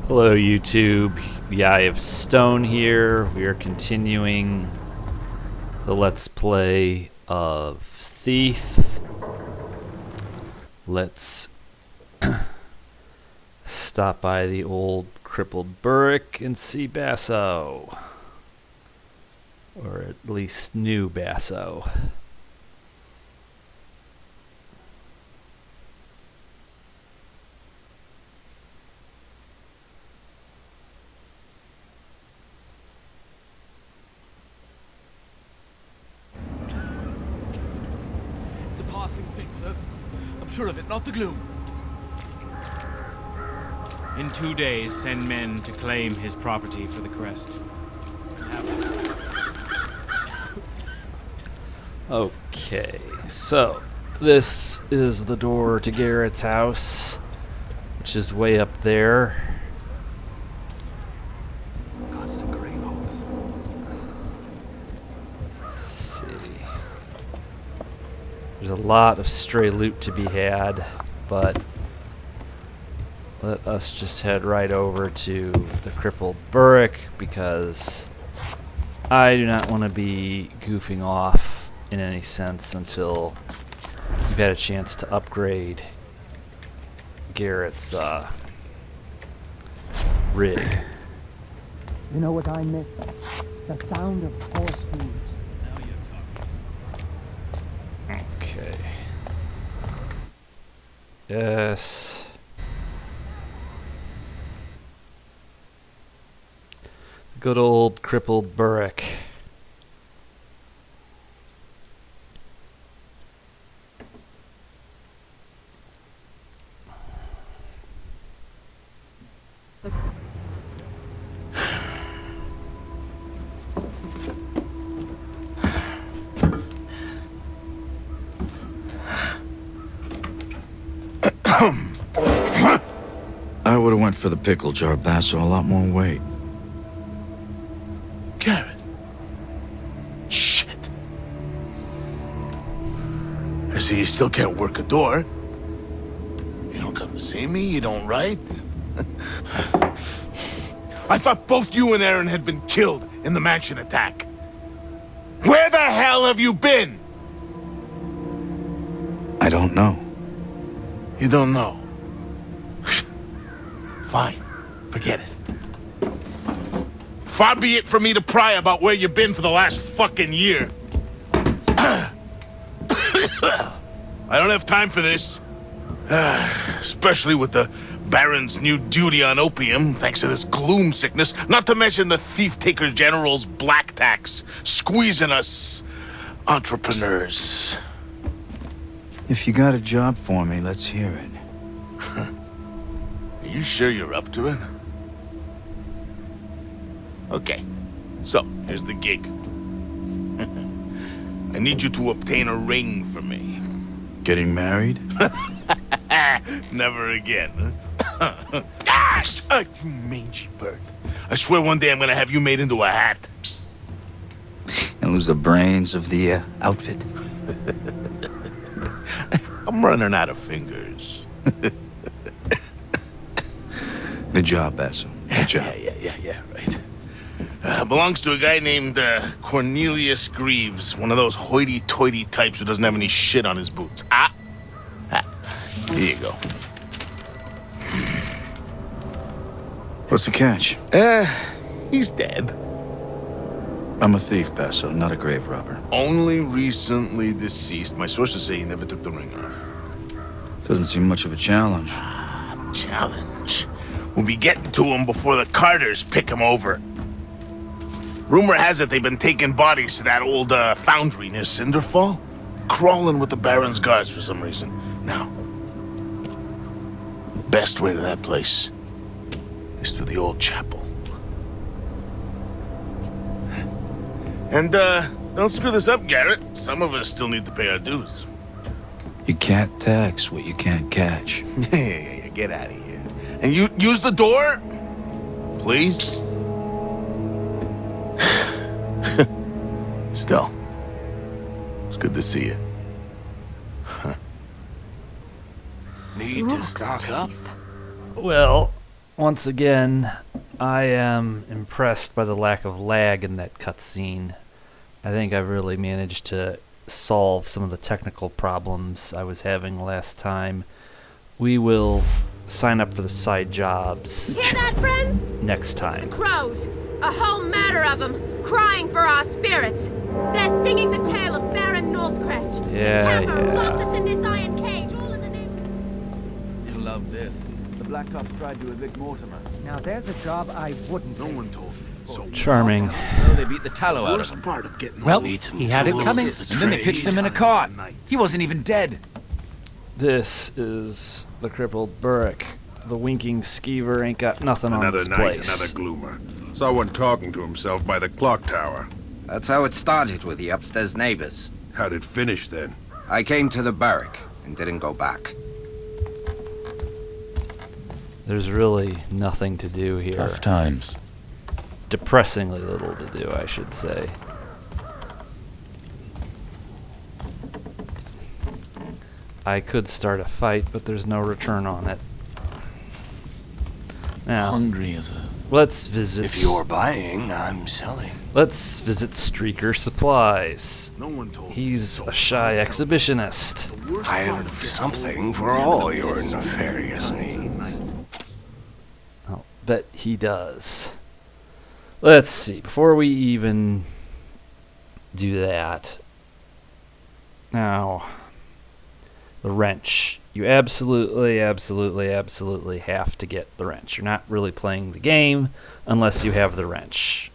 Hello, YouTube. The Eye of Stone here. We are continuing the Let's Play of Thief. Let's stop by the old crippled Burrick and see Basso. Or at least new Basso. Sure of it, not the gloom. In 2 days, send men to claim his property for the crest. Okay, so this is the door to Garrett's house, which is way up there. Let's see. There's a lot of stray loot to be had, but let us just head right over to the crippled Burrick because I do not want to be goofing off in any sense until we've had a chance to upgrade Garrett's rig. You know what I miss? The sound of horse hooves. Okay. Yes. Good old crippled Burrick. I would have went for the pickle jar, Basso. A lot more weight. Garrett. Shit. I see you still can't work a door. You don't come to see me, you don't write. I thought both you and Aaron had been killed in the mansion attack. Where the hell have you been? I don't know. You don't know. Fine. Forget it. Far be it for me to pry about where you've been for the last fucking year. I don't have time for this. Especially with the Baron's new duty on opium, thanks to this gloom sickness, not to mention the Thief-Taker General's black tax, squeezing us entrepreneurs. If you got a job for me, let's hear it. Are you sure you're up to it? Okay, so here's the gig. I need you to obtain a ring for me. Getting married? Never again, huh? You mangy bird. I swear one day I'm gonna have you made into a hat. And lose the brains of the outfit? I'm running out of fingers. Good job, Basso. Good job. Yeah, right. Belongs to a guy named Cornelius Greaves, one of those hoity-toity types who doesn't have any shit on his boots. Here you go. What's the catch? He's dead. I'm a thief, Basso, not a grave robber. Only recently deceased. My sources say he never took the ring off. Doesn't seem much of a challenge. Challenge. We'll be getting to him before the Carters pick him over. Rumor has it they've been taking bodies to that old foundry near Cinderfall. Crawling with the Baron's guards for some reason. Now, best way to that place is through the old chapel. And, don't screw this up, Garrett. Some of us still need to pay our dues. You can't tax what you can't catch. Yeah, get out of here. And you use the door? Please? Still, it's good to see you. Need to stock up. Well, once again, I am impressed by the lack of lag in that cutscene. I think I've really managed to solve some of the technical problems I was having last time. We will sign up for the side jobs Hear that, friends? next time. The crows. A whole matter of them, crying for our spirits. They're singing the tale of Baron Northcrest. Yeah, the Tapper yeah. locked us in this iron cage, all in the name. You'll love this. The Black Cops tried to evict Mortimer. Now there's a job I wouldn't No take. one told me. So Charming. No, they beat the tallow out of him. part of getting Well, he had it coming. And then they pitched him in a cart. He wasn't even dead. This is the crippled Burrick. The winking skeever ain't got nothing on Another this night, place. another gloomer. Saw one talking to himself by the clock tower. That's how it started with the upstairs neighbors. How'd it finish then? I came to the barrack and didn't go back. There's really nothing to do here. times. Depressingly little to do, I should say. I could start a fight, but there's no return on it. Now, Hungry as a... let's visit. If you're buying, I'm selling. Let's visit Streaker Supplies. No one told me. He's a shy exhibitionist. I have something for all your nefarious needs. I'll bet he does. Let's see. Before we even do that, now, the wrench. You absolutely have to get the wrench. You're not really playing the game unless you have the wrench.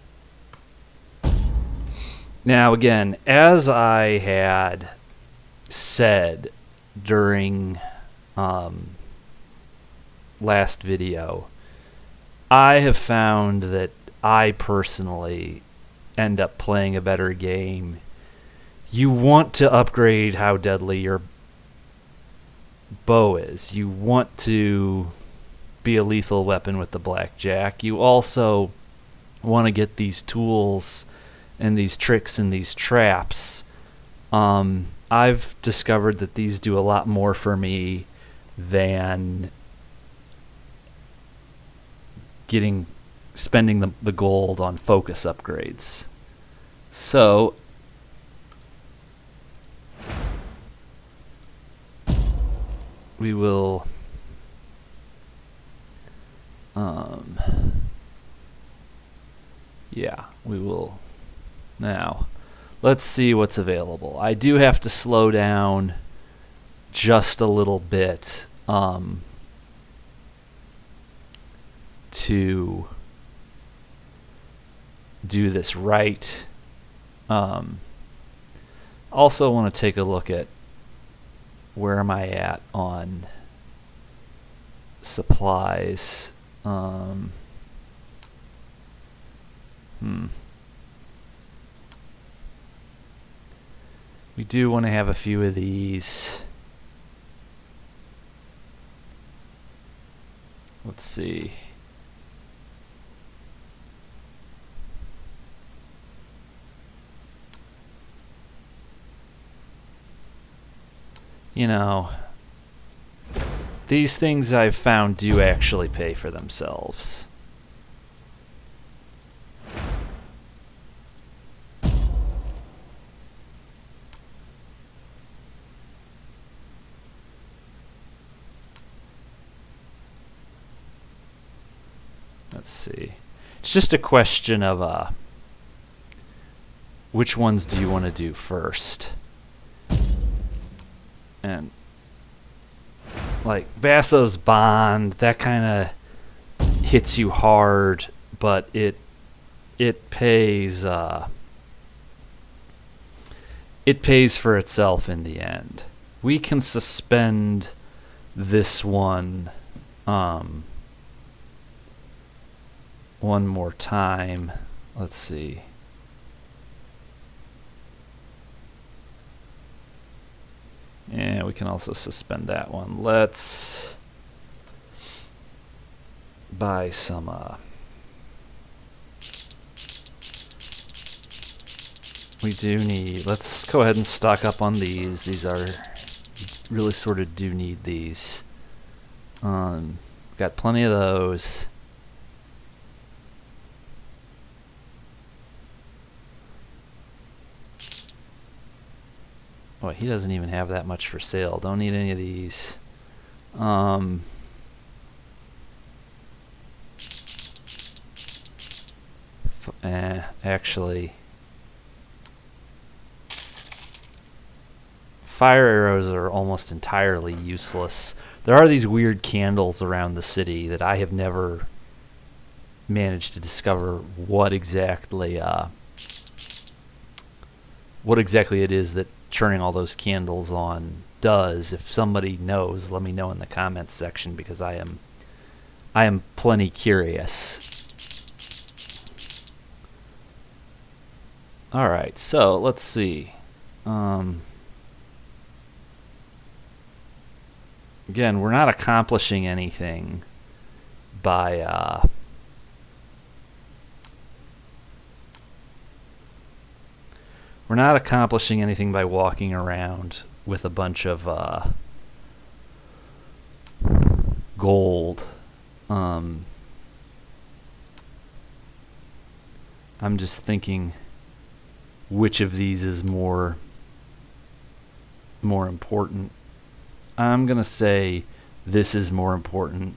Now, again, as I had said during last video, I have found that I personally end up playing a better game. You want to upgrade how deadly your bow is. You want to be a lethal weapon with the blackjack. You also want to get these tools and these tricks and these traps. I've discovered that these do a lot more for me than spending the gold on focus upgrades. So we will we will now. Let's see what's available. I do have to slow down just a little bit to do this right. Also want to take a look at where am I at on supplies. We do want to have a few of these. Let's see. You know, these things I've found do actually pay for themselves. Let's see. It's just a question of which ones do you want to do first? And like Basso's Bond, that kind of hits you hard, but it pays for itself in the end. We can suspend this one one more time. Let's see. Yeah, we can also suspend that one. Let's buy some we do need, let's go ahead and stock up on these. These are really sort of do need these. Because got plenty of those. Oh, he doesn't even have that much for sale. Don't need any of these. Actually, fire arrows are almost entirely useless. There are these weird candles around the city that I have never managed to discover what exactly it is that turning all those candles on does. If somebody knows, let me know in the comments section, because I am plenty curious. All right, so let's see. Again, we're not accomplishing anything by walking around with a bunch of gold. I'm just thinking which of these is more important. I'm gonna say this is more important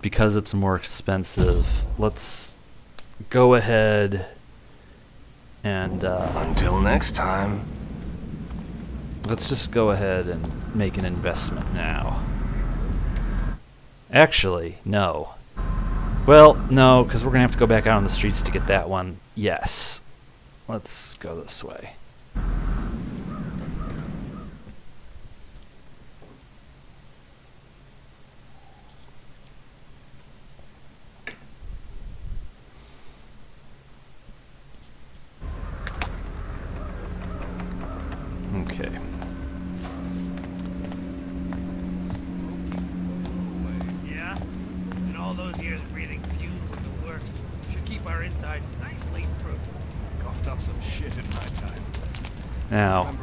because it's more expensive. Let's go ahead and until next time, let's just go ahead and make an investment now. Actually, no. Well, no, because we're gonna have to go back out on the streets to get that one. Yes. Let's go this way. Okay. Yeah? And all those years breathing fumes and the works should keep our insides nicely improved. Coughed up some shit in my time. Now,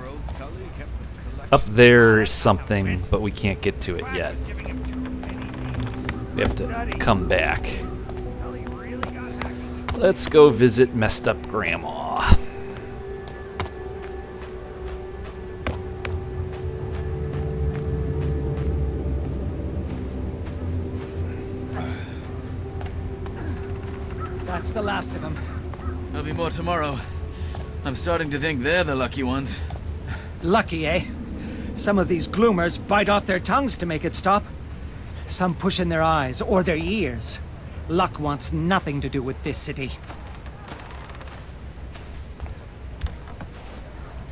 up there is something, but we can't get to it yet. We have to come back. Let's go visit messed up Grandma. That's the last of them. There'll be more tomorrow. I'm starting to think they're the lucky ones. Lucky, eh? Some of these gloomers bite off their tongues to make it stop. Some push in their eyes or their ears. Luck wants nothing to do with this city.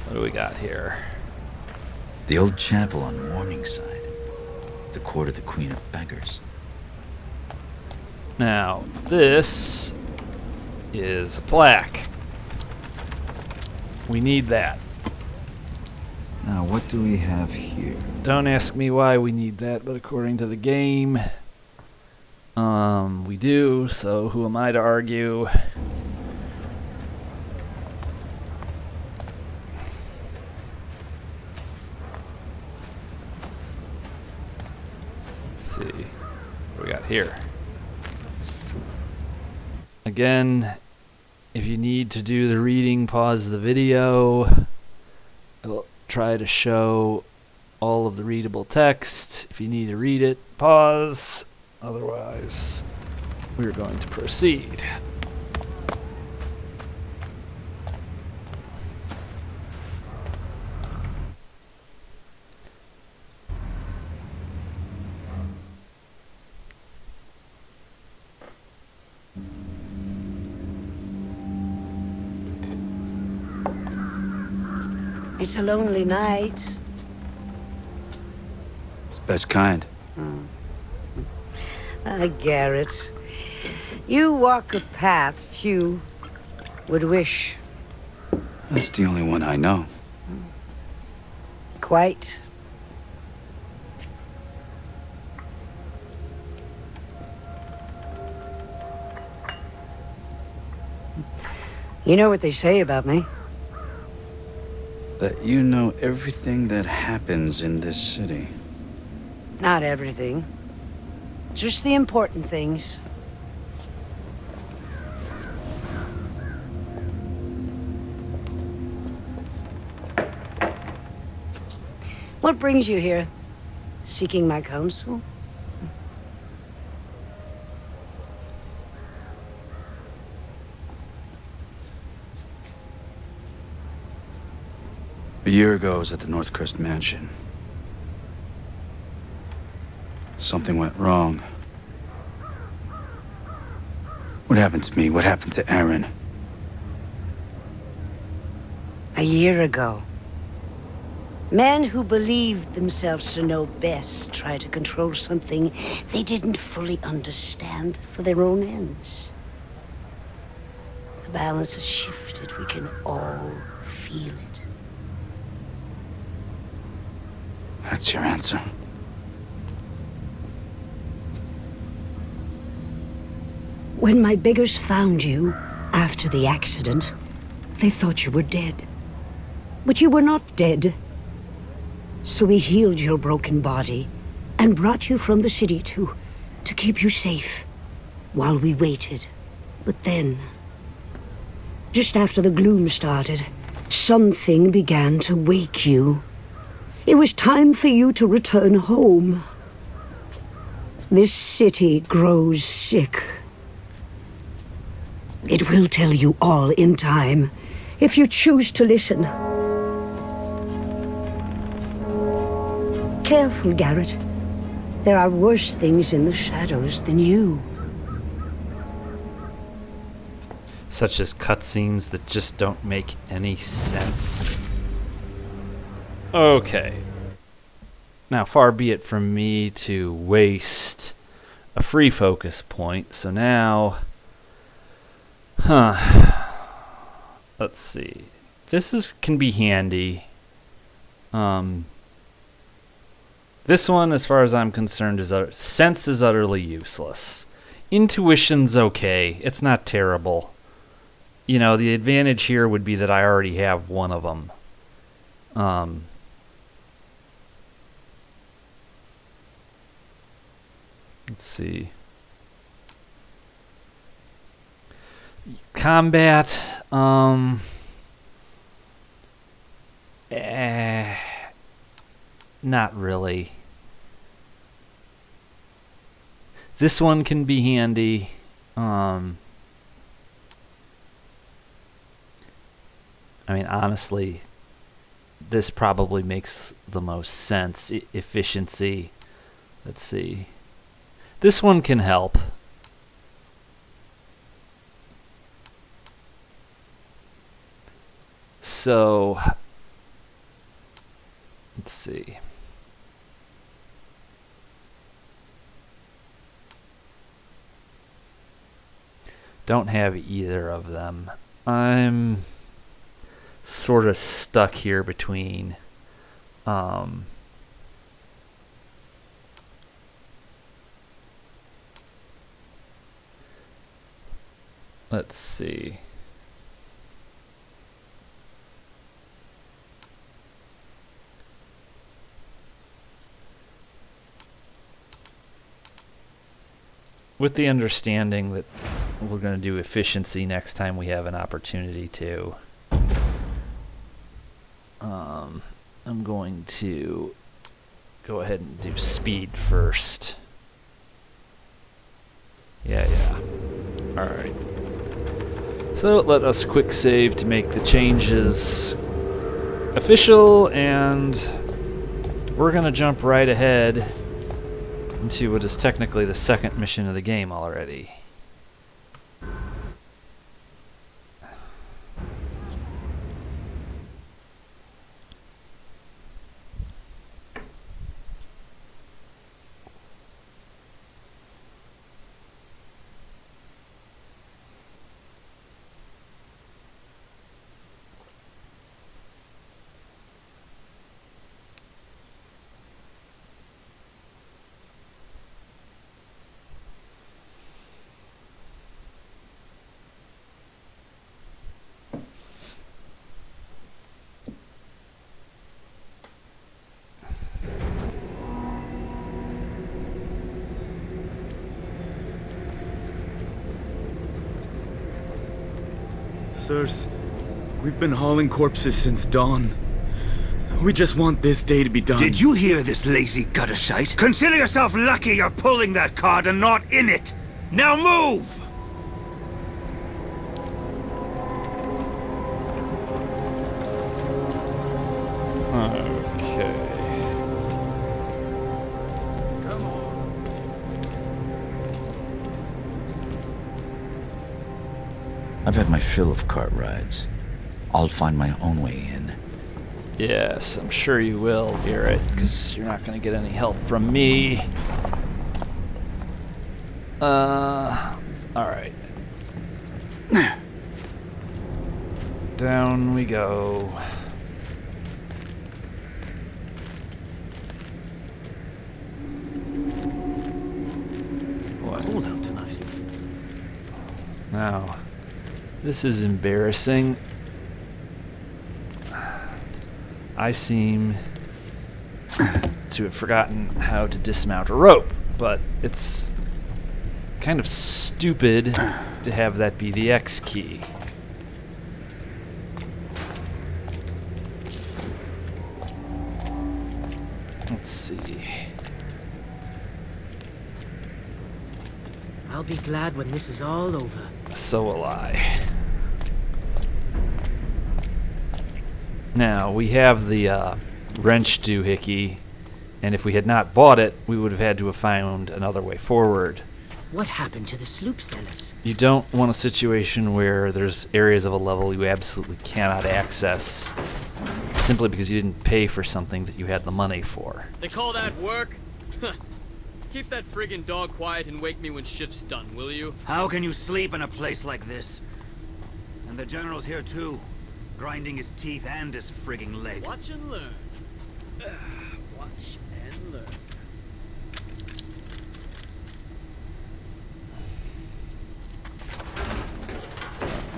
What do we got here? The old chapel on Morningside. The court of the Queen of Beggars. Now, this is a plaque. We need that. Now, what do we have here? Don't ask me why we need that, but according to the game, we do, so who am I to argue? Let's see what we got here. Again, if you need to do the reading, pause the video. I will try to show all of the readable text. If you need to read it, pause. Otherwise, we're going to proceed. It's a lonely night. It's the best kind. Garrett, you walk a path few would wish. That's the only one I know. Quite. You know what they say about me? That you know everything that happens in this city. Not everything. Just the important things. What brings you here? Seeking my counsel? A year ago, I was at the Northcrest Mansion. Something went wrong. What happened to me? What happened to Aaron? A year ago. Men who believed themselves to know best tried to control something they didn't fully understand for their own ends. The balance has shifted. We can all feel it. That's your answer. When my beggars found you after the accident, they thought you were dead. But you were not dead. So we healed your broken body and brought you from the city to keep you safe while we waited. But then, just after the gloom started, something began to wake you. It was time for you to return home. This city grows sick. It will tell you all in time, if you choose to listen. Careful, Garrett. There are worse things in the shadows than you. Such as cutscenes that just don't make any sense. Okay. Now, far be it from me to waste a free focus point, so now... Let's see. This can be handy. This one, as far as I'm concerned, is sense is utterly useless. Intuition's okay. It's not terrible. You know, the advantage here would be that I already have one of them. Let's see. Combat, not really. This one can be handy. I mean, honestly, this probably makes the most sense. Efficiency. Let's see. This one can help. So, let's see. Don't have either of them. I'm sort of stuck here between let's see. With the understanding that we're going to do efficiency next time we have an opportunity to. I'm going to go ahead and do speed first. Yeah. Alright. So let us quick save to make the changes official, and we're going to jump right ahead into what is technically the second mission of the game already. Sirs, we've been hauling corpses since dawn. We just want this day to be done. Did you hear this lazy gutter shite? Consider yourself lucky you're pulling that cart and not in it. Now move! Okay. Come on. I've had my fill of cart rides. I'll find my own way in. Yes, I'm sure you will, Garrett, because you're not going to get any help from me. Alright. Down we go. What? Cold out tonight. Now, this is embarrassing. I seem to have forgotten how to dismount a rope, but it's kind of stupid to have that be the X key. Let's see. I'll be glad when this is all over. So will I. Now, we have the wrench doohickey, and if we had not bought it, we would have had to have found another way forward. What happened to the sloop sellers? You don't want a situation where there's areas of a level you absolutely cannot access simply because you didn't pay for something that you had the money for. They call that work? Keep that friggin' dog quiet and wake me when shift's done, will you? How can you sleep in a place like this? And the General's here too, grinding his teeth and his frigging leg. Watch and learn. Watch and learn.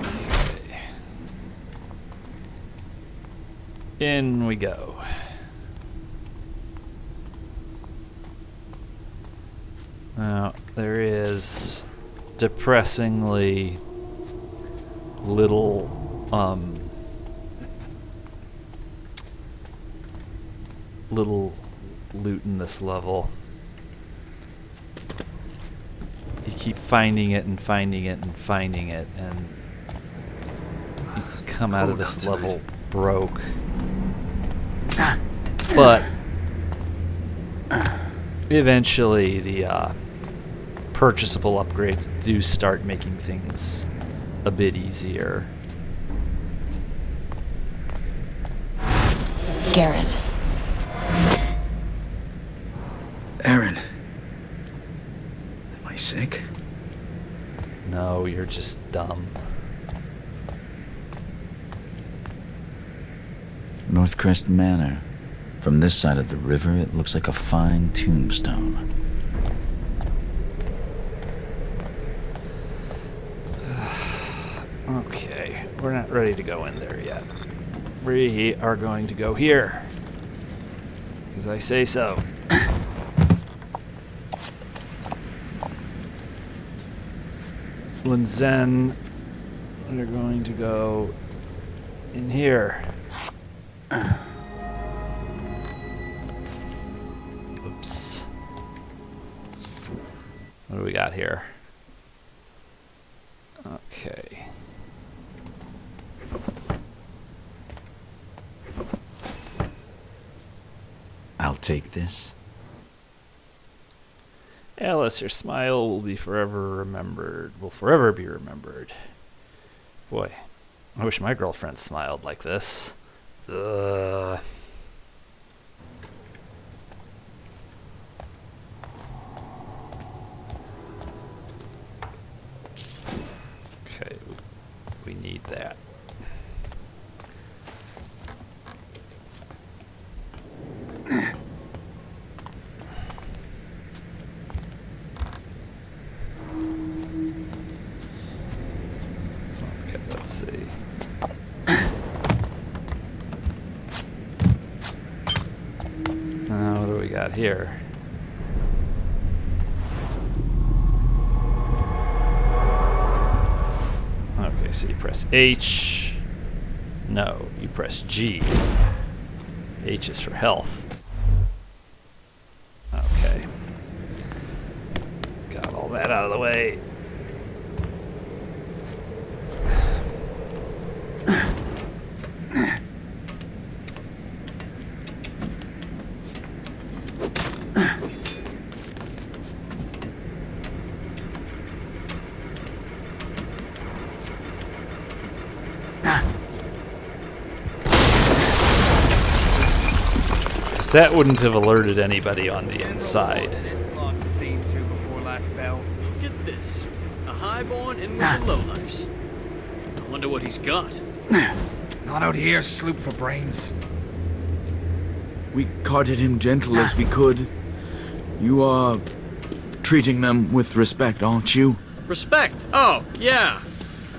Okay. In we go. Now, there is depressingly little little loot in this level. You keep finding it and finding it and finding it, and you come out of this level broke. But eventually the purchasable upgrades do start making things a bit easier. Garrett. Aaron. Am I sick? No, you're just dumb. Northcrest Manor. From this side of the river, it looks like a fine tombstone. Okay, we're not ready to go in there yet. We are going to go here. Because I say so. Linzen, we're going to go in here. Oops. What do we got here? Okay. I'll take this. Alice, your smile will be forever remembered. Will forever be remembered. Boy, I wish my girlfriend smiled like this. Ugh. Okay, we need that. Okay, let's see. Now, what do we got here? Okay, So you press H. No, you press G. H is for health. Okay. Got all that out of the way. That wouldn't have alerted anybody on the inside. Get this. A highborn in with the lowlifes. I wonder what he's got. Not out here, sloop for brains. We carted him gentle as we could. You are treating them with respect, aren't you? Respect? Oh, yeah.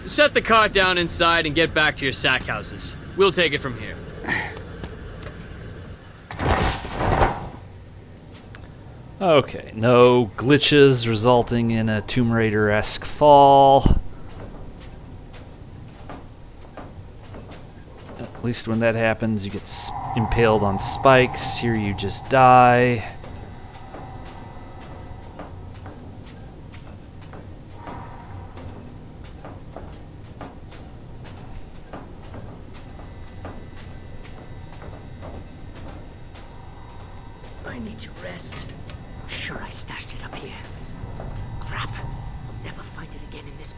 Set the cart down inside and get back to your sack houses. We'll take it from here. Okay, no glitches resulting in a Tomb Raider-esque fall. At least when that happens, you get impaled on spikes. Here you just die. I need to rest. Sure, I stashed it up here. Crap. I'll never find it again in this.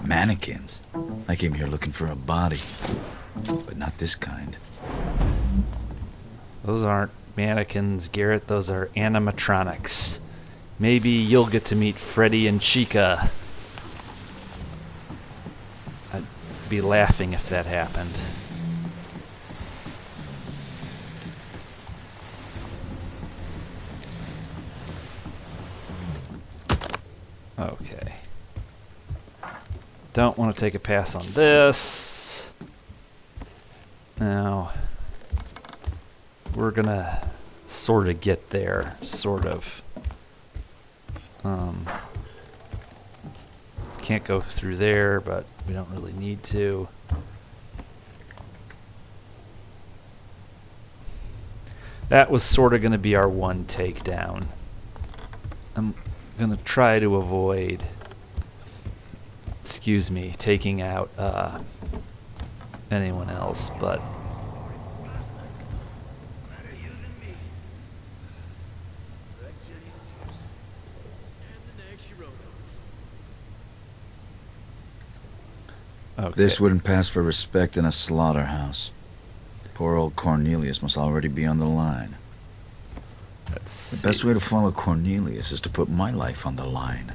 Mannequins. I came here looking for a body, but not this kind. Those aren't mannequins, Garrett. Those are animatronics. Maybe you'll get to meet Freddy and Chica. I'd be laughing if that happened. Okay. Don't want to take a pass on this. Now, we're gonna sort of get there, sort of. Can't go through there, but we don't really need to. That was sort of going to be our one takedown. I'm going to try to avoid, excuse me, taking out anyone else, but okay. This wouldn't pass for respect in a slaughterhouse. Poor old Cornelius must already be on the line. The best way to follow Cornelius is to put my life on the line.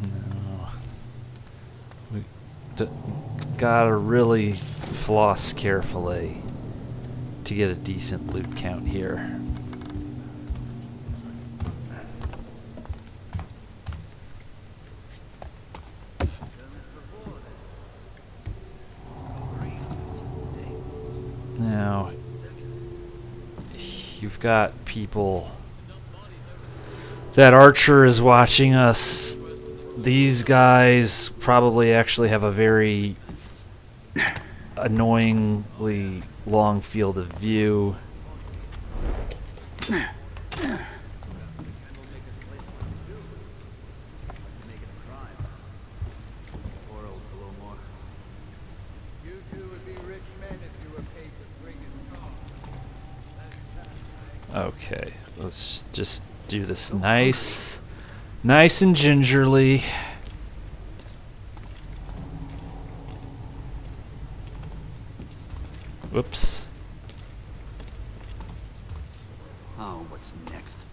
No. We gotta really floss carefully to get a decent loot count here. Now, you've got people. That archer is watching us. These guys probably actually have a very annoyingly long field of view. Okay, let's just do this nice and gingerly. Whoops. Oh, what's next?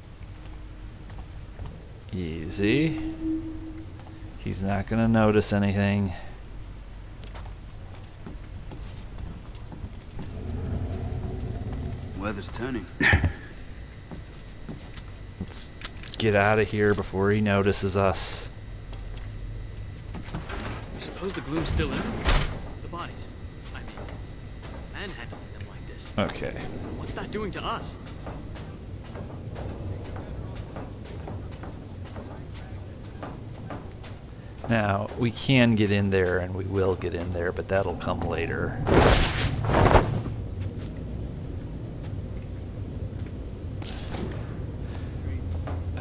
Easy. He's not gonna notice anything. Weather's turning. Let's get out of here before he notices us. Suppose the gloom's still in them? The bodies, I mean. Manhandling them like this. Okay. What's that doing to us? Now, we can get in there, and we will get in there, but that'll come later.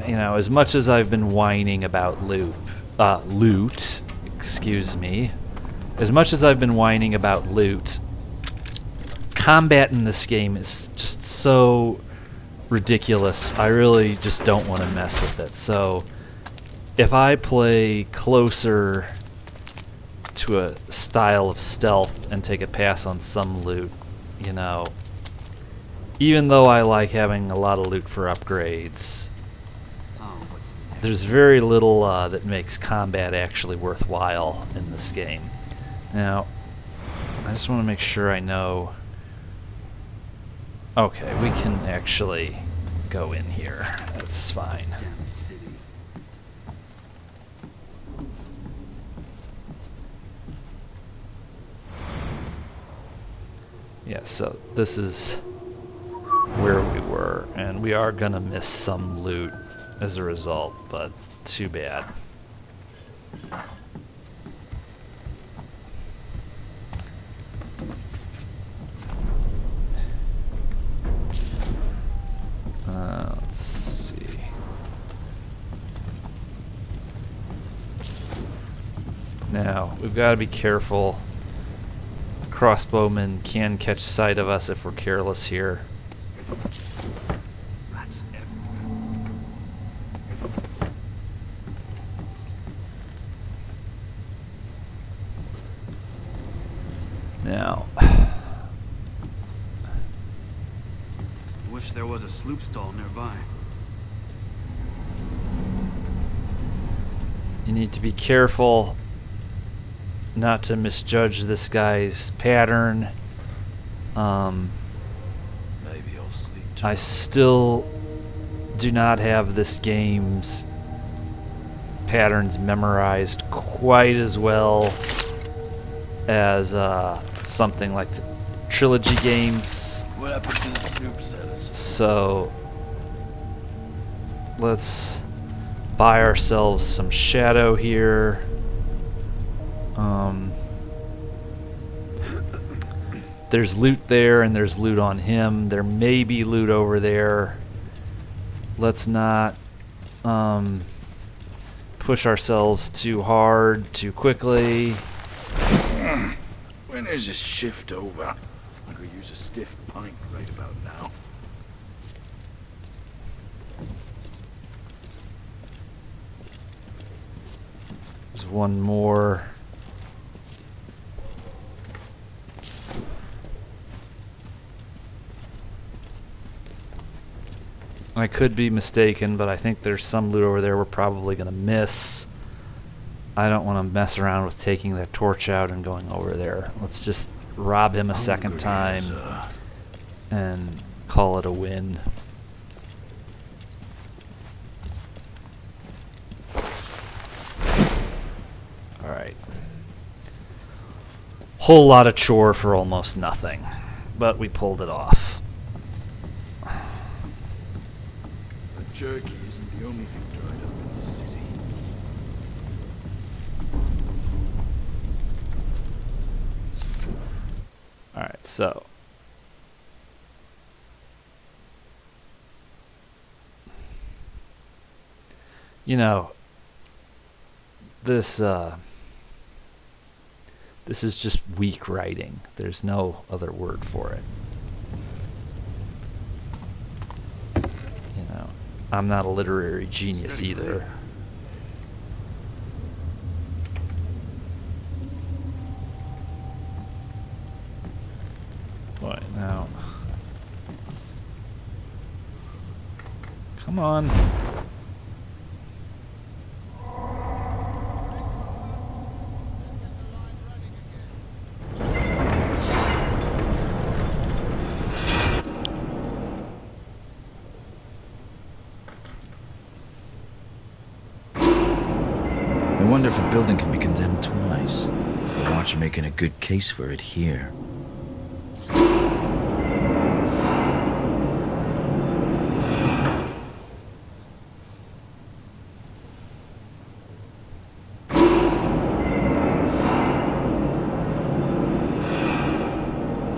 You know, as much as I've been whining about loot, excuse me, as much as I've been whining about loot, combat in this game is just so ridiculous. I really just don't want to mess with it. So, if I play closer to a style of stealth and take a pass on some loot, you know, even though I like having a lot of loot for upgrades, there's very little that makes combat actually worthwhile in this game. Now, I just want to make sure I know... Okay, we can actually go in here. That's fine. Yeah, so this is where we were, and we are gonna miss some loot as a result, but too bad. Let's see. Now, we've got to be careful. A crossbowman can catch sight of us if we're careless here. Now, Wish there was a sloop stall nearby. you need to be careful not to misjudge this guy's pattern. Maybe I'll sleep too. I still do not have this game's patterns memorized quite as well as something like the trilogy games. What happened to the soup status? So let's buy ourselves some shadow here. There's loot there and there's loot on him. There may be loot over there. Let's not push ourselves too hard, too quickly. When is this shift over? I could use a stiff pint right about now. There's one more. I could be mistaken, but I think there's some loot over there we're probably going to miss. I don't want to mess around with taking that torch out and going over there. Let's just rob him a second time and call it a win. Alright. Whole lot of chore for almost nothing, but we pulled it off. Jerky isn't the only thing dried up in the city. Alright, so you know, this is just weak writing. There's no other word for it. You know, I'm not a literary genius either. What now? Come on. I wonder if a building can be condemned twice. But aren't you making a good case for it here?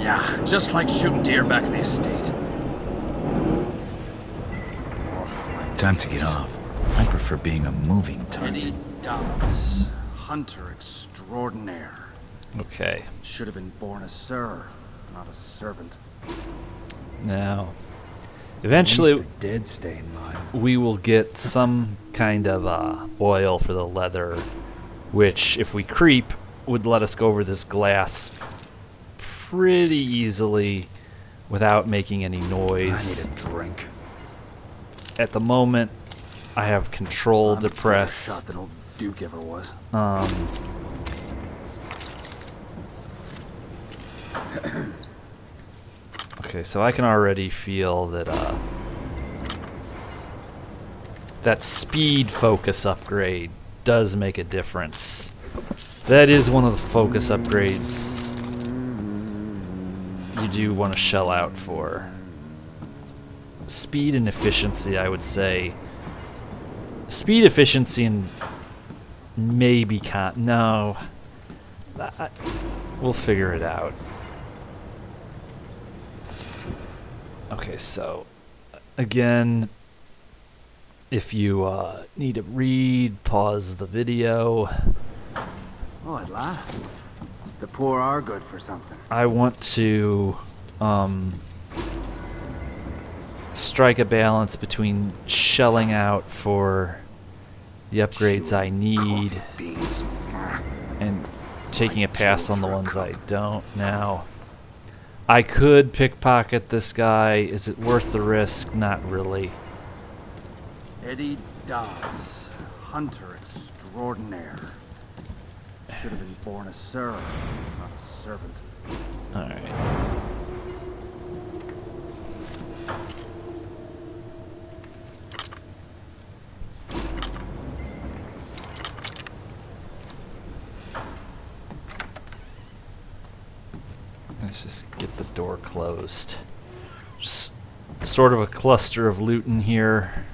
Yeah, just like shooting deer back in the estate. Time to get off. I prefer being a moving target. Eddie Dobbs, hunter extraordinaire. Okay. Should have been born a sir, not a servant. Now, eventually, Dead stay in line. we will get some kind of oil for the leather, which, if we creep, would let us go over this glass pretty easily without making any noise. I need a drink. At the moment, I have control I'm a better depressed. shot than old Duke ever was. Okay, so I can already feel that that speed focus upgrade does make a difference. That is one of the focus upgrades you do want to shell out for. Speed and efficiency, I would say. Speed, efficiency, and maybe no. We'll figure it out. Okay, so again, if you need to read, pause the video. Oh, at last. The poor are good for something. I want to strike a balance between shelling out for the upgrades I need and taking a pass on the ones I don't. Now, I could pickpocket this guy. Is it worth the risk? Not really. Eddie Dobbs, hunter extraordinaire. Should have been born a sir, not a servant. Alright. Let's just get the door closed. Just sort of a cluster of loot in here.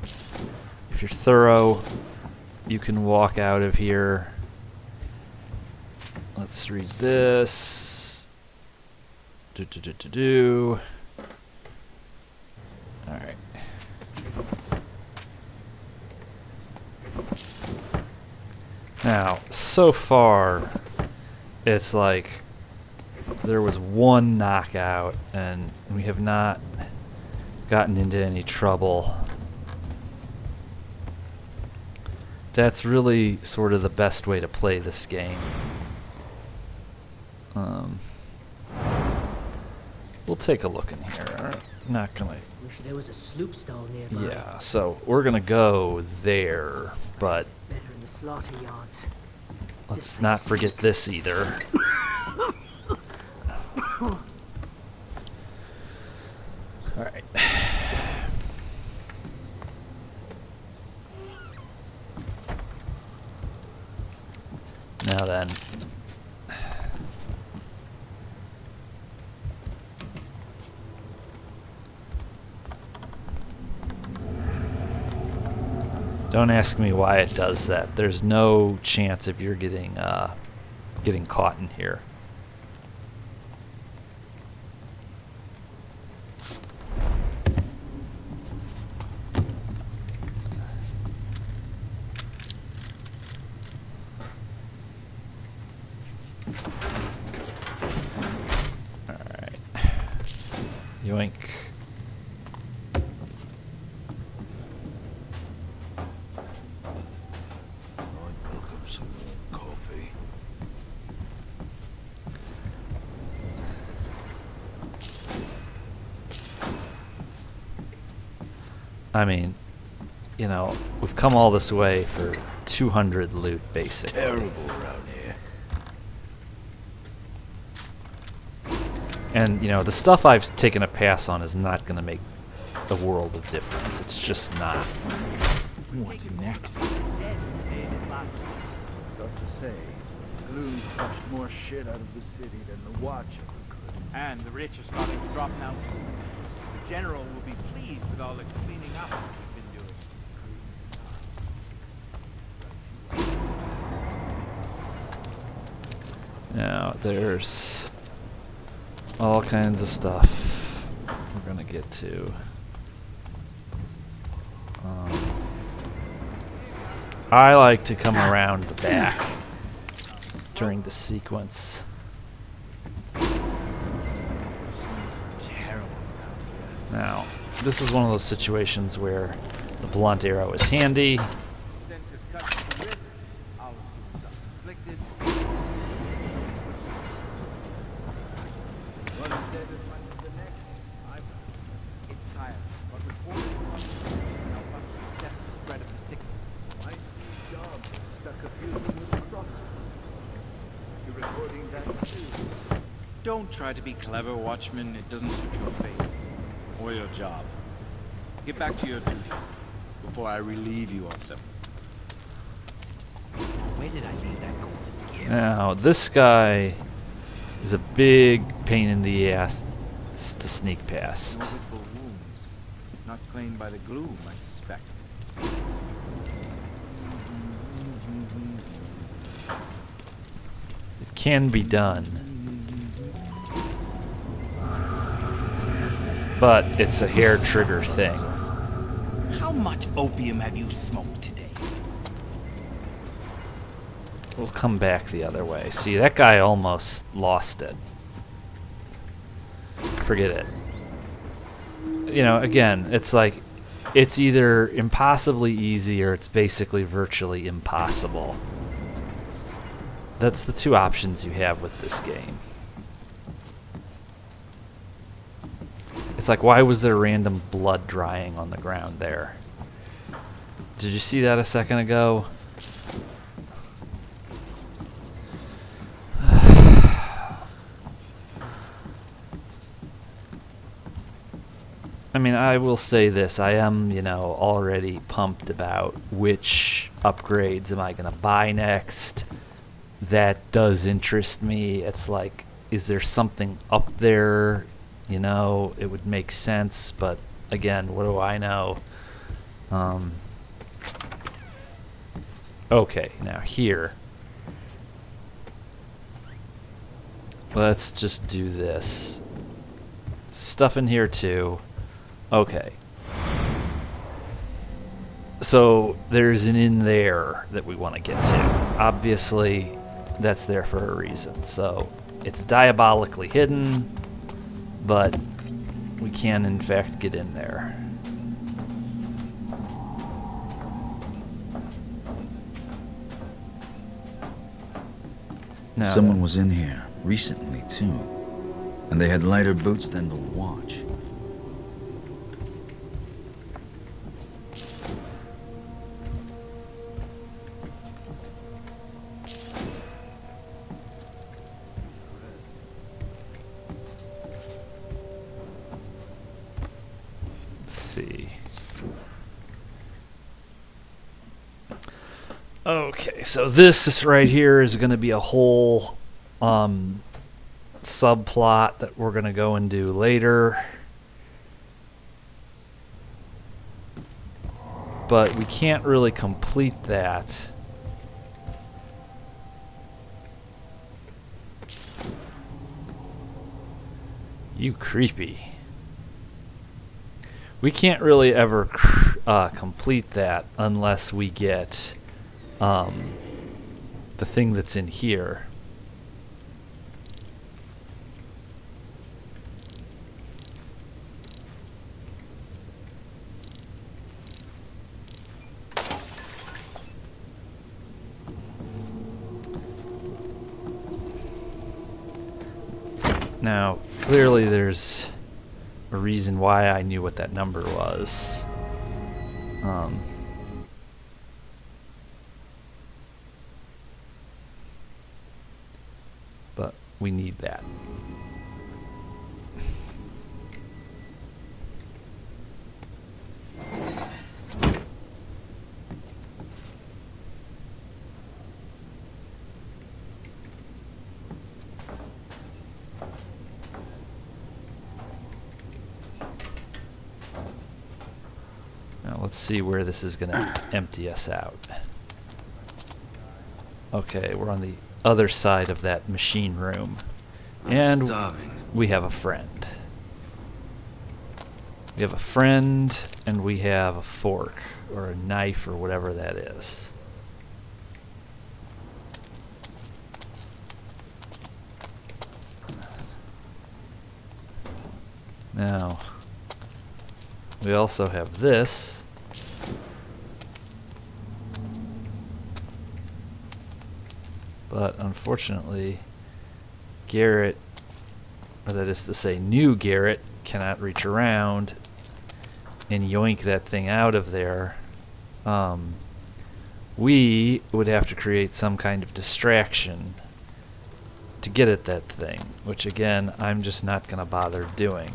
If you're thorough, you can walk out of here. Let's read this. Alright. Now, so far, it's like there was one knockout, and we have not gotten into any trouble. That's really sort of the best way to play this game. We'll take a look in here. Not gonna. Wish there was a sloop stall nearby. Yeah, so we're gonna go there, but Better in the slaughter yards. let's not forget this either. Alright. Now then. Don't ask me why it does that. There's no chance of you're getting caught in here. Alright. Yoink. I mean, you know, we've come all this way for 200 loot, basically. Terrible around here. And, you know, the stuff I've taken a pass on is not going to make a world of difference. It's just not. What's next? Got to say, Gloom crushed more shit out of the city than the Watch ever could. And the rich are starting to drop now. The general will be pleased with all the cleaning up we've been doing. Now, there's all kinds of stuff we're gonna get to. I like to come around the back during the sequence. Now, this is one of those situations where the blunt arrow is handy. Don't try to be clever, Watchman. It doesn't suit your face or your job. Get back to your duty before I relieve you of them. Where did I leave that golden gear? Now, this guy is a big pain in the ass to sneak past. Visible wounds, not claimed by the gloom, I suspect. It can be done. But it's a hair trigger thing. How much opium have you smoked today? We'll come back the other way. See, that guy almost lost it. Forget it. You know, again, it's like, it's either impossibly easy or it's basically virtually impossible. That's the two options you have with this game. It's like, why was there random blood drying on the ground there? Did you see that a second ago? I mean, I will say this. I am, you know, already pumped about which upgrades am I going to buy next. That does interest me. It's like, is there something up there? You know, it would make sense, but again, what do I know? Okay, now here. Let's just do this. Stuff in here too. Okay. So there's an in there that we want to get to. Obviously, that's there for a reason. So it's diabolically hidden, but we can in fact get in there. Now Someone was in here recently too, and they had lighter boots than the watch. Okay, so this right here is going to be a whole subplot that we're going to go and do later. But we can't really complete that. You creepy. We can't really ever complete that unless we get the thing that's in here. Now, clearly there's a reason why I knew what that number was. But we need that. Now let's see where this is going to empty us out. Okay, we're on the other side of that machine room. I'm starving. we have a friend. We have a friend, and we have a fork, or a knife, or whatever that is. Now, we also have this. But unfortunately, Garrett, or that is to say, new Garrett, cannot reach around and yoink that thing out of there. We would have to create some kind of distraction to get at that thing, which again, I'm just not going to bother doing.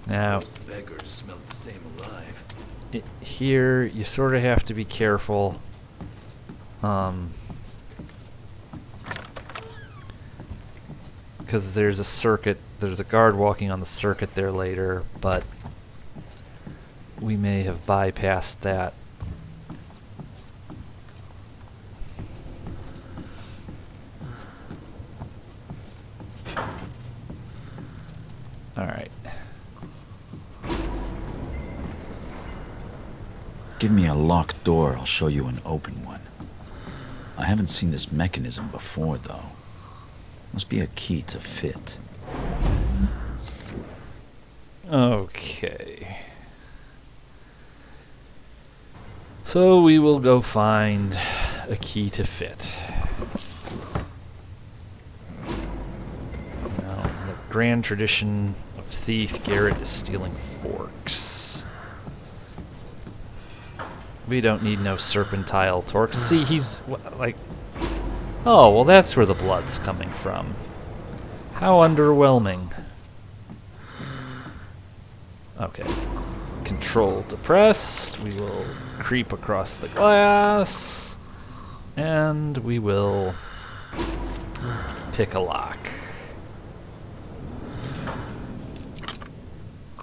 Now, Those beggars smell the same alive. here, you sort of have to be careful. Because there's a circuit, there's a guard walking on the circuit there later, but we may have bypassed that. Alright. Give me a locked door, I'll show you an open one. I haven't seen this mechanism before, though. Must be a key to fit. Okay. So we will go find a key to fit. Now, the grand tradition of thief, Garrett is stealing forks. We don't need no serpentile torques. See, he's like... Oh, well that's where the blood's coming from. How underwhelming. Okay. Control depressed. We will creep across the glass. And we will pick a lock.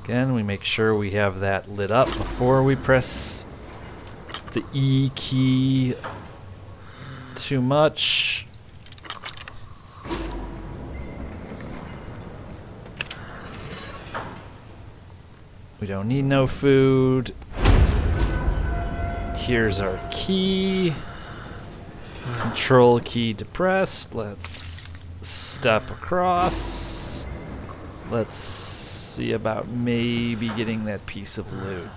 Again, we make sure we have that lit up before we press the E key too much. We don't need no food. Here's our key. Control key depressed. Let's step across. Let's see about maybe getting that piece of loot.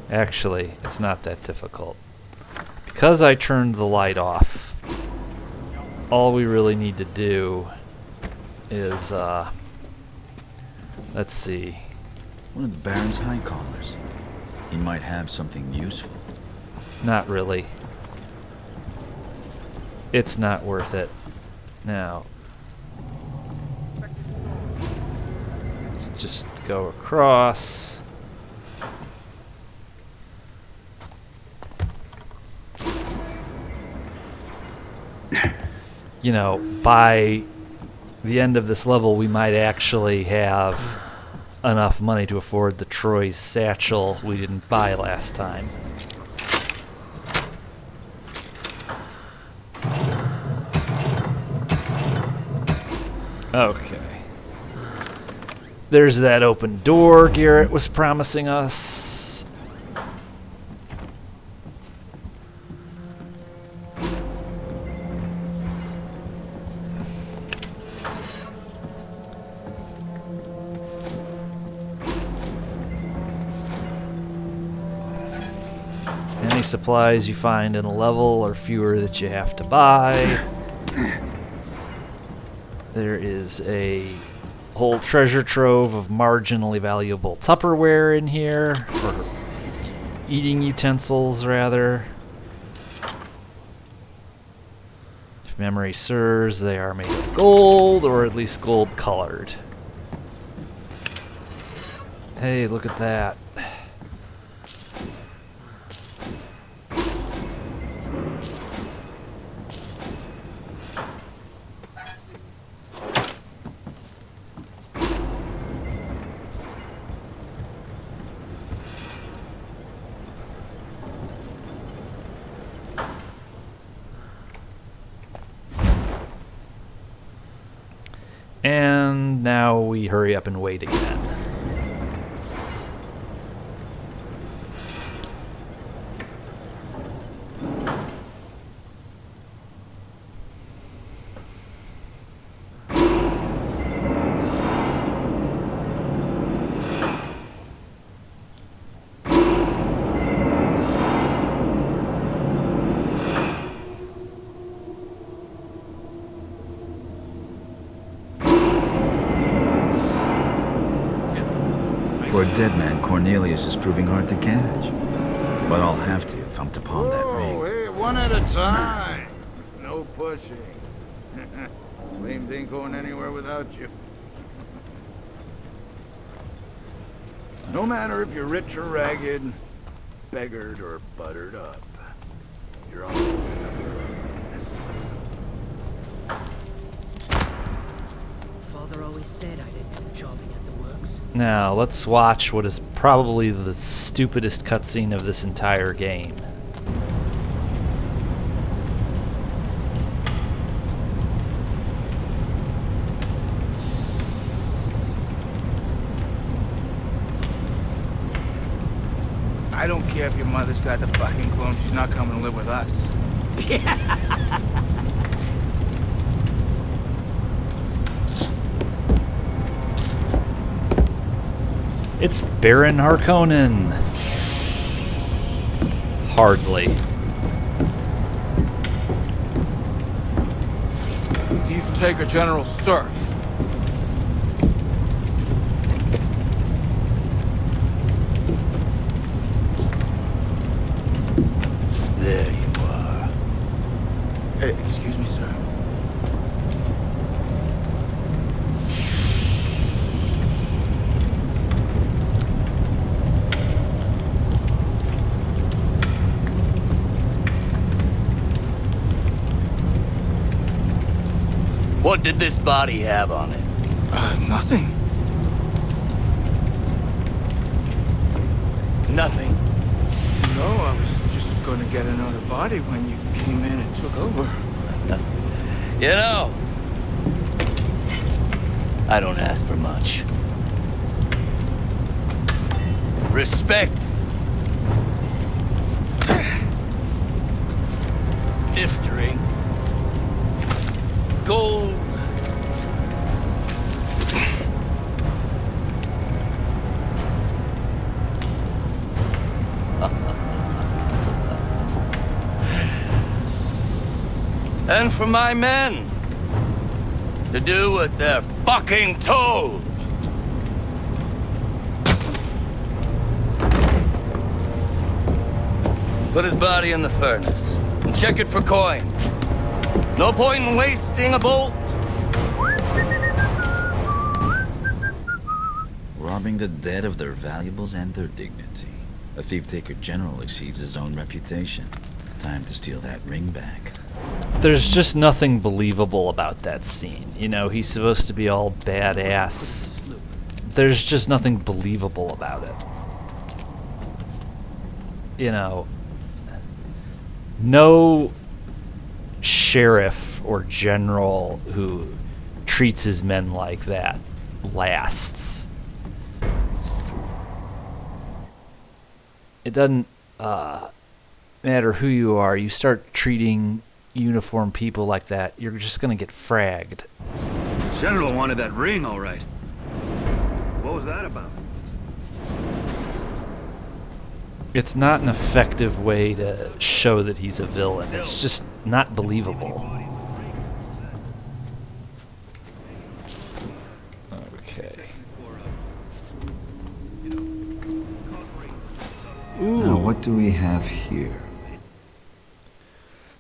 Actually, it's not that difficult. Because I turned the light off, all we really need to do is, let's see. One of the Baron's high collars. He might have something useful. Not really. It's not worth it. Now, let's just go across. You know, by the end of this level, we might actually have enough money to afford the Troy's satchel we didn't buy last time. Okay. There's that open door Garrett was promising us. Any supplies you find in a level are fewer that you have to buy. There is a whole treasure trove of marginally valuable Tupperware in here, or eating utensils, rather. If memory serves, they are made of gold, or at least gold-colored. Hey, look at that. now we hurry up and wait again. For a dead man, Cornelius is proving hard to catch. But I'll have to if I'm to pawn that ring. Hey, one at a time. No pushing. Flames ain't going anywhere without you. No matter if you're rich or ragged, beggared or buttered up. You're on. Father always said I did good jobbing at the works. Now, let's watch what is probably the stupidest cutscene of this entire game. I don't care if your mother's got the fucking clone. She's not coming to live with us. It's Baron Harkonnen. Hardly. Thief-taker General Sir. There you are. Excuse me, sir. What did this body have on it? Nothing. Nothing. No, I was just going to get another body when you came in and took over. You know, I don't ask for much. Respect. A stiff drink. Gold. And for my men to do what they're fucking told. Put his body in the furnace and check it for coin. No point in wasting a bolt. Robbing the dead of their valuables and their dignity. A thief-taker general exceeds his own reputation. Time to steal that ring back. There's just nothing believable about that scene. You know, he's supposed to be all badass. There's just nothing believable about it. You know, no sheriff or general who treats his men like that lasts. It doesn't matter who you are. You start treating uniformed people like that, you're just gonna get fragged. General wanted that ring, all right. What was that about? It's not an effective way to show that he's a villain. It's just not believable. Okay. Now, what do we have here?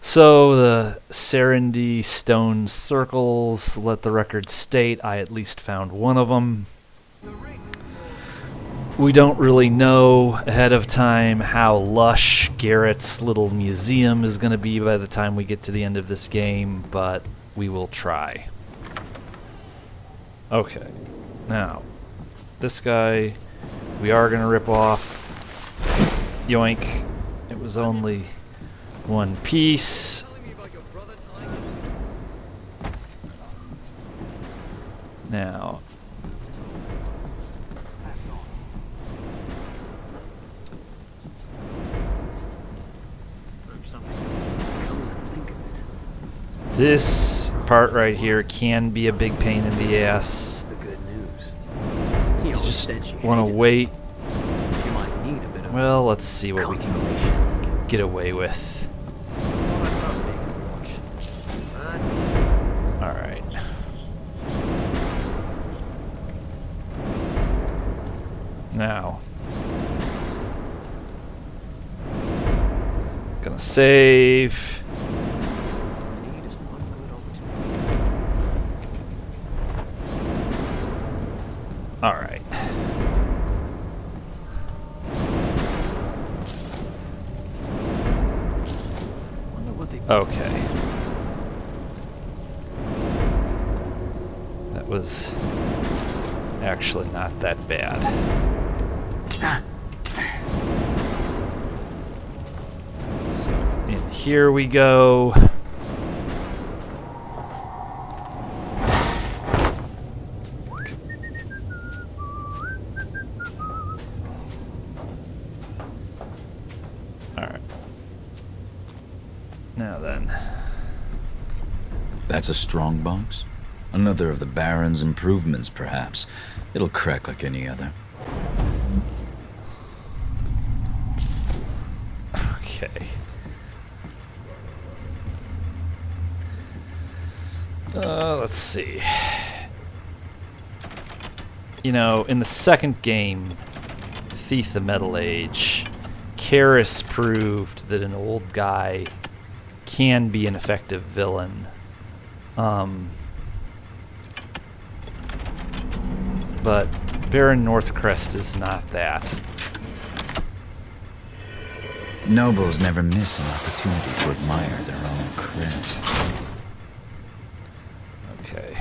So the Serenity stone circles, let the record state, I at least found one of them. We don't really know ahead of time how lush Garrett's little museum is going to be by the time we get to the end of this game, but we will try. Okay, now, this guy we are going to rip off. Yoink. It was only one piece. Now, This part right here can be a big pain in the ass. You just want to wait. Well, let's see what we can get away with. Alright. Now. Gonna save. Alright. Okay. That was actually not that bad. So, in here we go. Now then. That's a strong box? Another of the Baron's improvements, perhaps. It'll crack like any other. Okay. Let's see. You know, in the second game, Thief the Metal Age, Karis proved that an old guy can be an effective villain. But Baron Northcrest is not that. Nobles never miss an opportunity to admire their own crest. Okay.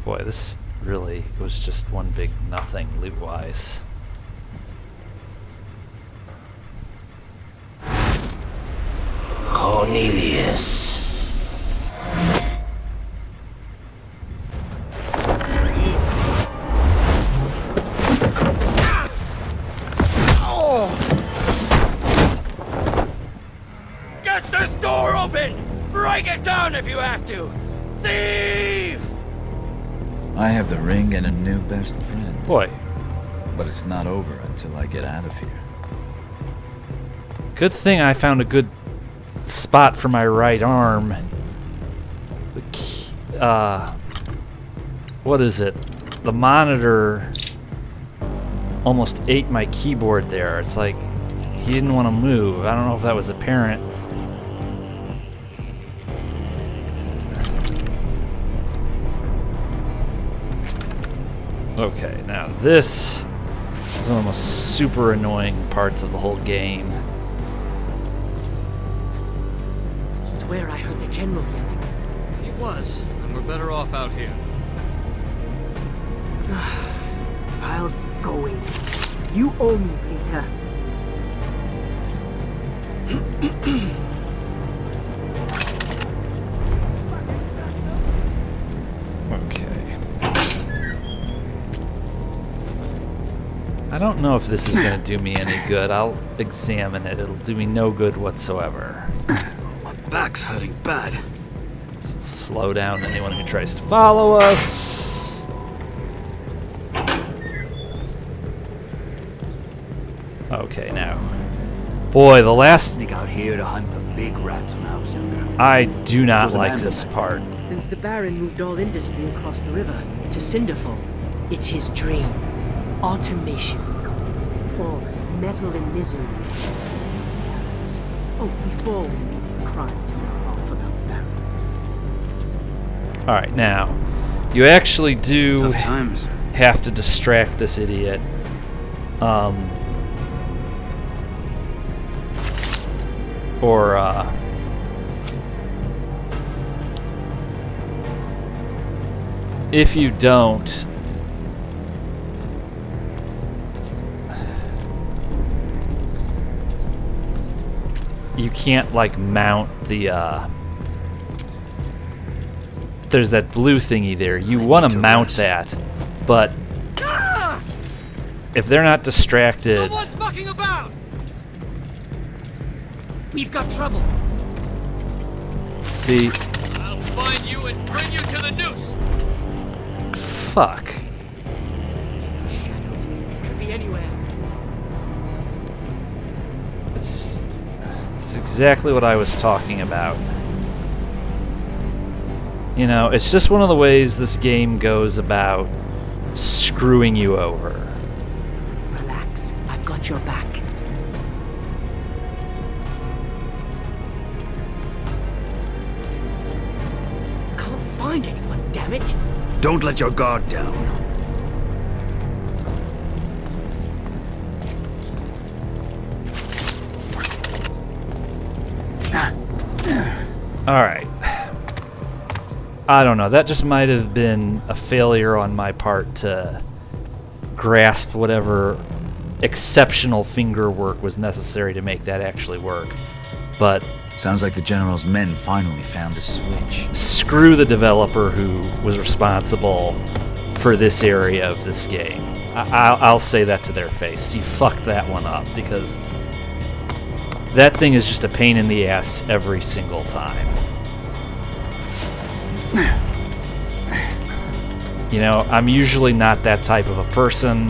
Boy, this really was just one big nothing loot-wise. Cornelius. Get this door open! Break it down if you have to! Thief! I have the ring and a new best friend. Boy. But it's not over until I get out of here. Good thing I found a good spot for my right arm. The key, what is it? The monitor almost ate my keyboard there. It's like he didn't want to move. I don't know if that was apparent. Okay, now this is one of the most super annoying parts of the whole game. Swear I heard the general yelling. If he was, then we're better off out here. I'll go in. You owe me, Peter. Okay. I don't know if this is going to do me any good. I'll examine it. It'll do me no good whatsoever. My back's hurting bad. Slow down anyone who tries to follow us. Okay, now. Boy, the last... Sneak out here to hunt for big rats when I was younger. I do not like this part. Since the Baron moved all industry across the river to Cinderfall, it's his dream. Automation, or metal and misery. Oh, before we made a crime to move off about the Baron. Alright, now, you actually do Tough times. have to distract this idiot. If you don't, you can't, like, mount the, there's that blue thingy there. You want to mount that, but if they're not distracted... Someone's mucking about! We've got trouble. See... I'll find you and bring you to the noose. Fuck. Could be anywhere. It's exactly what I was talking about. You know, it's just one of the ways this game goes about screwing you over. Relax. I've got your back. Can't find anyone, damn it. Don't let your guard down. Alright. I don't know, that just might have been a failure on my part to grasp whatever exceptional finger work was necessary to make that actually work. But... Sounds like the General's men finally found the switch. Screw the developer who was responsible for this area of this game. I'll say that to their face. You fucked that one up, because that thing is just a pain in the ass every single time. You know, I'm usually not that type of a person.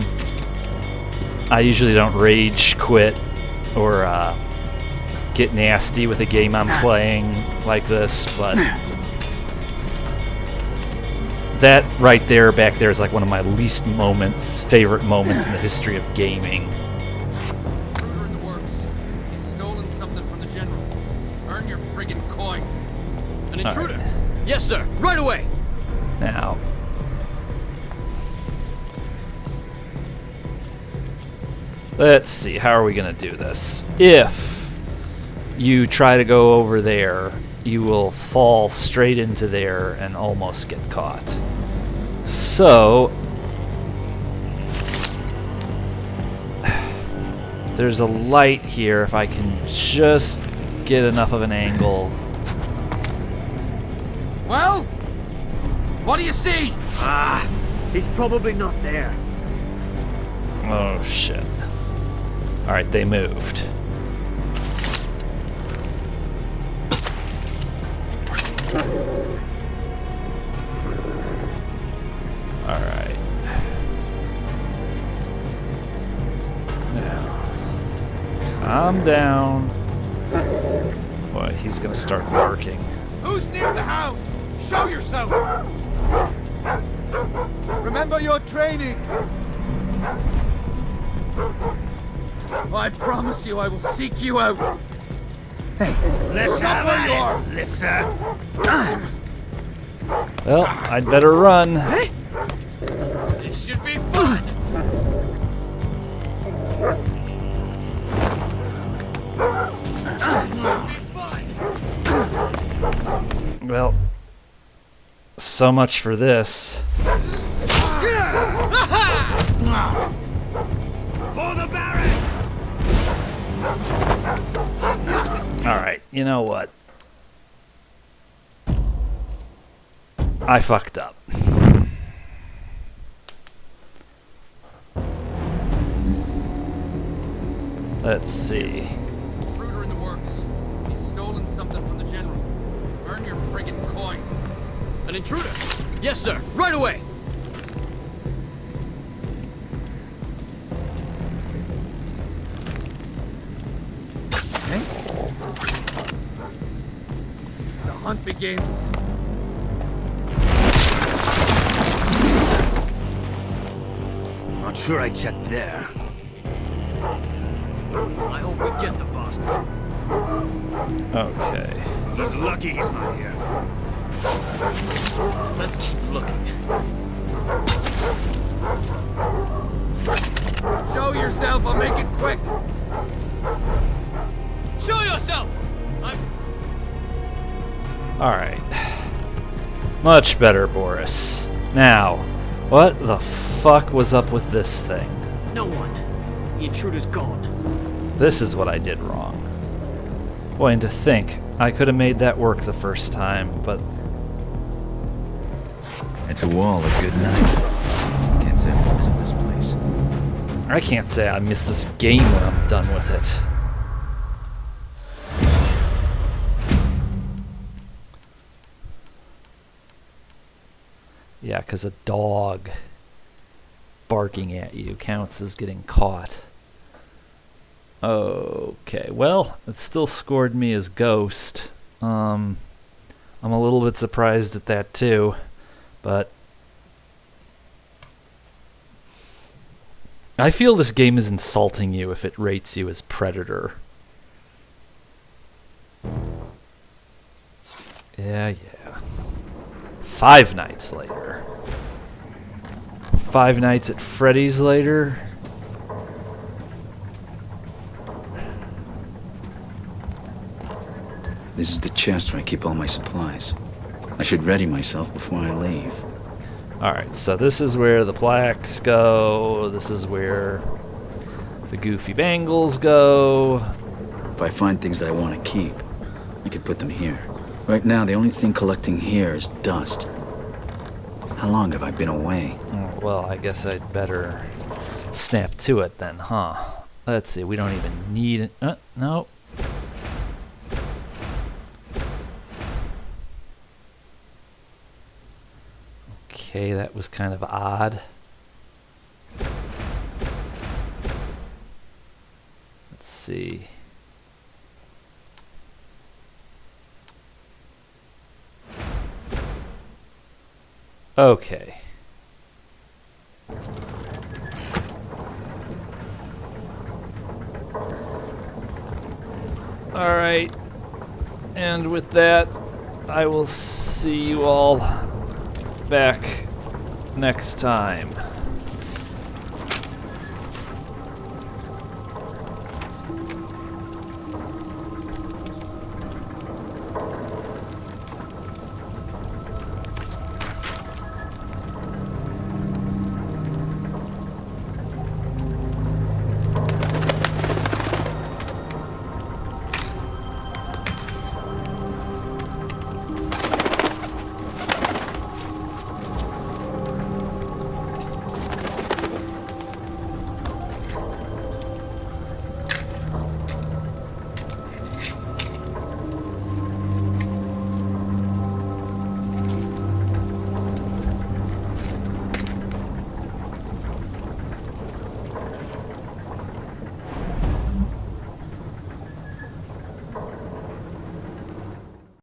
I usually don't rage quit or get nasty with a game I'm playing like this, but that right there, back there, is like one of my favorite moments in the history of gaming. Intruder in the works. He's stolen something from the General. Earn your friggin' coin. An intruder? Right. Yes, sir. Right away. Now, let's see. How are we going to do this? If you try to go over there, you will fall straight into there and almost get caught. So, there's a light here. If I can just get enough of an angle. Well? What do you see? Ah, he's probably not there. Oh, shit. Alright, they moved. Alright. Now, calm down. Boy, he's gonna start barking. Who's near the hound? Show yourself! Remember your training! I promise you I will seek you out! Hey, stop where you are! Lifter! Well, I'd better run. This should be fun! Well, so much for this. For the Baron! Alright, you know what? I fucked up. Let's see. Intruder in the works. He's stolen something from the General. Earn your friggin' coin. An intruder? Yes, sir. Right away. The hunt begins. Not sure I checked there. I hope we get the bastard. Okay. He's lucky he's not here. Let's keep looking. Show yourself, I'll make it quick. Show yourself! Alright. Much better, Boris. Now, what the fuck was up with this thing? No one. The intruder's gone. This is what I did wrong. Boy, and to think, I could have made that work the first time, but... And to all a good night. Can't say I've missed this place. I can't say I miss this game when I'm done with it. Yeah, because a dog barking at you counts as getting caught. Okay, well, it still scored me as Ghost. I'm a little bit surprised at that too, but I feel this game is insulting you if it rates you as Predator. Yeah. 5 nights later. 5 Nights at Freddy's later. This is the chest where I keep all my supplies. I should ready myself before I leave. Alright, so this is where the plaques go. This is where the goofy bangles go. If I find things that I want to keep, I could put them here. Right now, the only thing collecting here is dust. How long have I been away? Oh, well, I guess I'd better snap to it then, huh? Let's see, we don't even need it. No. Okay, that was kind of odd. Let's see. Okay. Alright. And with that, I will see you all back next time.